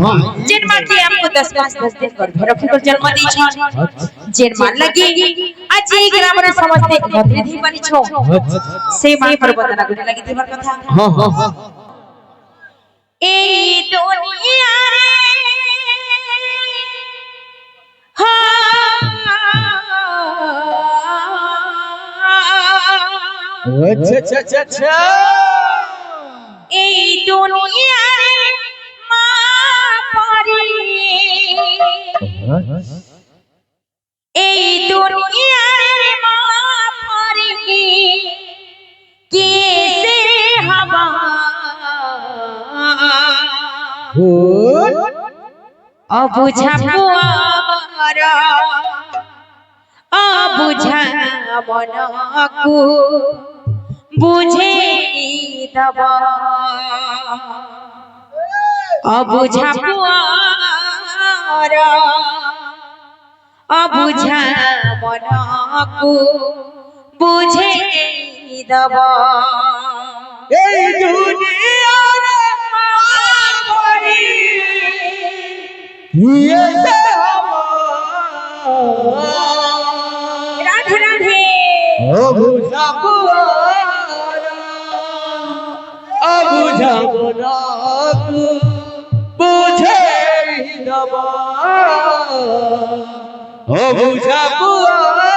जेन मां के आपको 10 मास 10 दिन गर्भ रखकर जन्म दी छ जेन मां लगी आज এই গ্রামের সমস্ত মন্ত্রী ধি পারি ছ সেই মাं पर বন্দনা করে লাগি দিবার কথা हां हां हां এই দুনিয়া রে अच्छा अच्छा अच्छा अच्छा এই দুনিয়া রে মা পরি এই দুনিয়া রে মা পরি কেসে হবা অবুঝা পুয়ারা অবুঝা মনকু বুঝে দব অবুঝা পুয়ারা অবুঝা মনকু বুঝে দব এই দুনিয়ার মাঝে নিয়েছে রাধে রাধে অবুঝা পুয়ারা অবুঝা মনকু বুঝে দব অবুঝা পুয়ারা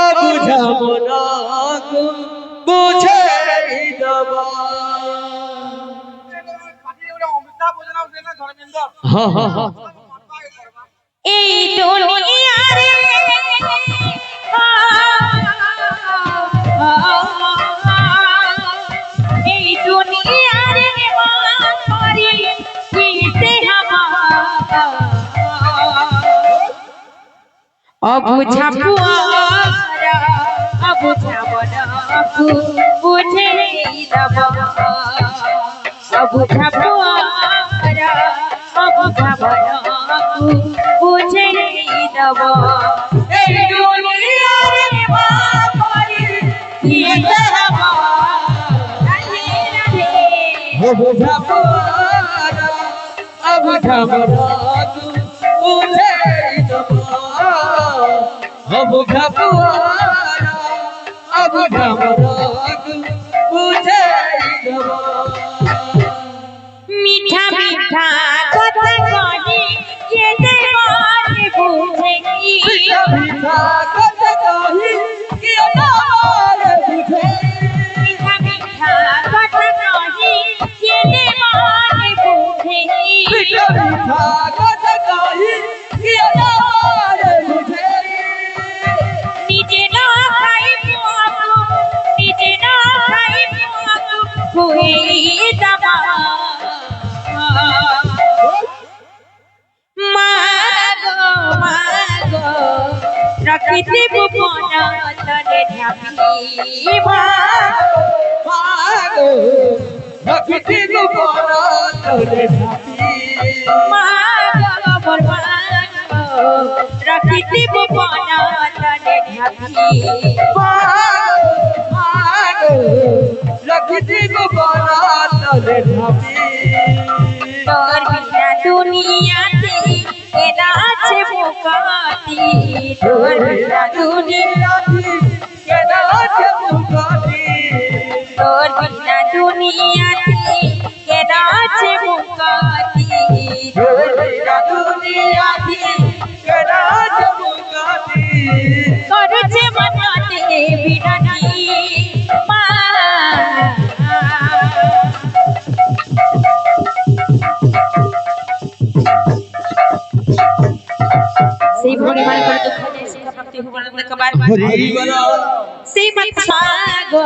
অবুঝা মনকু বুঝে দব हाँ हाँ हाँ এই দুনিয়া রে এই দুনিয়া রে মা পরি কেসে হবা অবুঝা পুয়ারা অবুঝা মনকু বুঝে দব অবুঝা পুয়ারা অবুঝা মনকু বুঝে দব এই দুনিয়া রে মা পরি কেসে হবা রাধে রাধে অবুঝা পুয়ারা অবুঝা মনকু বুঝে দব অবুঝা পুয়ারা অবুঝা মনকু বুঝে দব মিঠা মিঠা কথা কহি কে দেবার বুঝে কি মিঠা কথা কহি কি আমার বুঝে মিঠা মিঠা কথা কহি কে দেবার বুঝে মিঠা মিঠা কথা কহি কি আমার বুঝে নিজে না খাই পাবো নিজে না খাই পাবো হয়ে যাবা মাগো প্রকৃতি ভুবন তলে ঢাকি মাগো প্রকৃতি গোপন তোলে ঢাকি মাগো প্রকৃতি ভুবন তলে ঢাকি মাগো প্রকৃতি গোপন তোলে ঢাকি তোর বিনা দুনিয়াতে এরা আছে মুকাতি তোর বিনা দুনিয়াতে কেনা আছে মুকাতি তোর বিনা দুনিয়াতে এরা আছে মুকাতি তোর বিনা দুনিয়াতে কেনা আছে মুকাতি করছে মনাতে বিনানি মা সেই ভগবান করে দুঃখ দেয় সুখ প্রাপ্তি ভগবান কবার হরি বলো সেই মাথা গো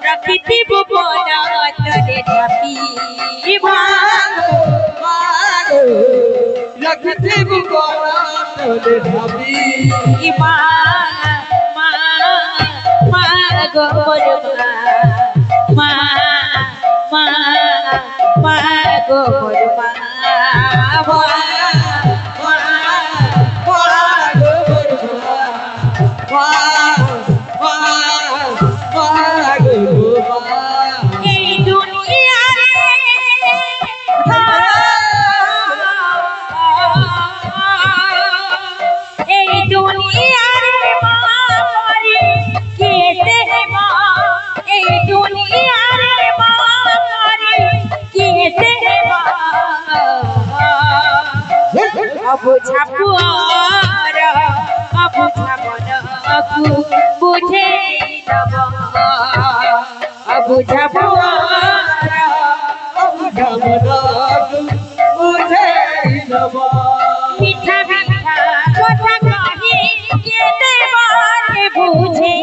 প্রকৃতি ভুবন তলে ঢাকি মাগো মাগো প্রকৃতি গোপন তোলে ঢাকি মা মা মা গো মা মা মা গো মা এই দুনিয়া রে অবুঝা পুয়ারা অবুঝা মনকু বুঝে দেব অবুঝা পুয়ারা অবুঝা মনকু বুঝে দেব মিঠা মিঠা কথা কহি কে দেবারে বুঝে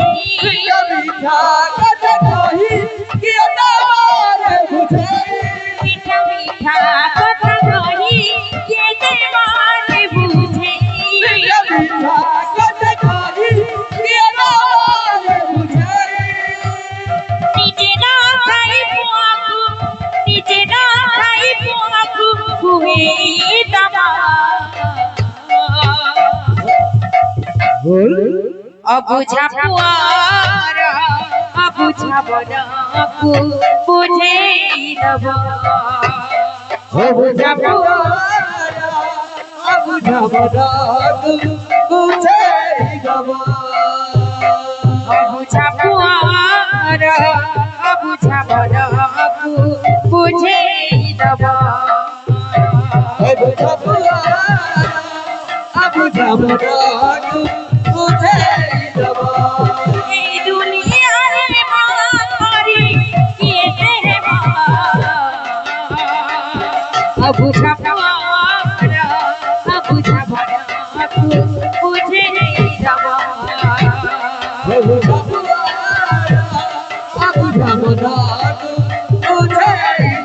মিঠা মিঠা কথা কহি কে দেবারে বুঝে মিঠা মিঠা কথা কহি কে দেবারে বুঝে মিঠা মিঠা কথা কহি কে দেবারে বুঝে নিজে না খাই পোয়াকু নিজে না খাই পোয়াকু কুহে দাবা অবুঝা পুয়ারা অবুঝা বনকু বুঝে দেব অবুঝা পুয়ারা অবুঝা মনকু বুঝে দেব অবুঝা পুয়ারা অবুঝা বনকু বুঝে দেব অবুঝা পুয়ারা অবুঝা মনকু বুঝে দেব এই দুনিয়ার মারি কে দেব অবুঝা পুয়ারা অবুঝা বনকু বুঝে দেব অবুঝা পুয়ারা অবুঝা মনকু বুঝে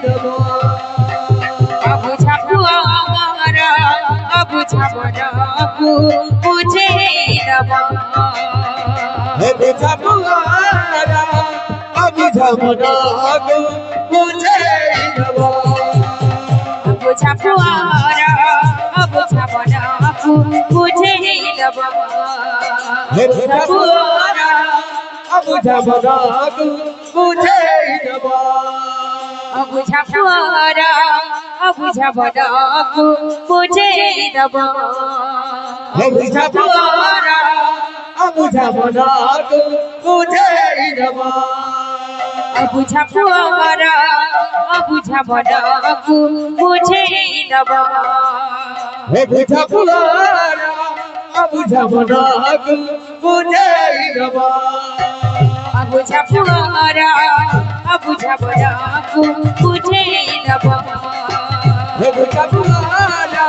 দেব অবুঝা পুয়ারা অবুঝা বনকু বুঝে দেব অবুঝা পুয়ারা অবুঝা মনকু বুঝে দেব অবুঝা পুয়ারা অবুঝা বনকু বুঝে দেব অবুঝা পুয়ারা অবুঝা মনকু বুঝে দেব অবুঝা পুয়ারা অবুঝা বনকু বুঝে দেব অবুঝা পুয়ারা অবুঝা মনকু বুঝে দেব অবুঝা পুয়ারা অবুঝা বনকু বুঝে দেব অবুঝা পুয়ারা অবুঝা মনকু বুঝে দেব অবুঝা পুয়ারা অবুঝা বনকু বুঝে দেব অবুঝা পুয়ারা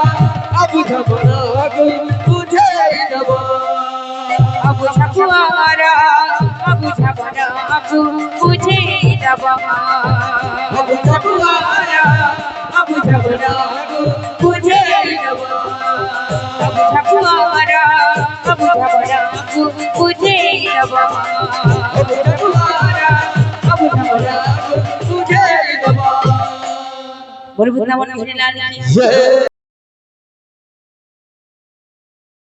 অবুঝা মনকু বুঝে দেব অবুঝা পুয়ারা অবুঝা বনকু বুঝে দেব অবুঝা পুয়ারা অবুঝা মনকু বুঝে দেব অবুঝা পুয়ারা অবুঝা বনকু বুঝে দেব অবুঝা পুয়ারা অবুঝা মনকু বুঝে দেব বলবুত না মনে লাল জয়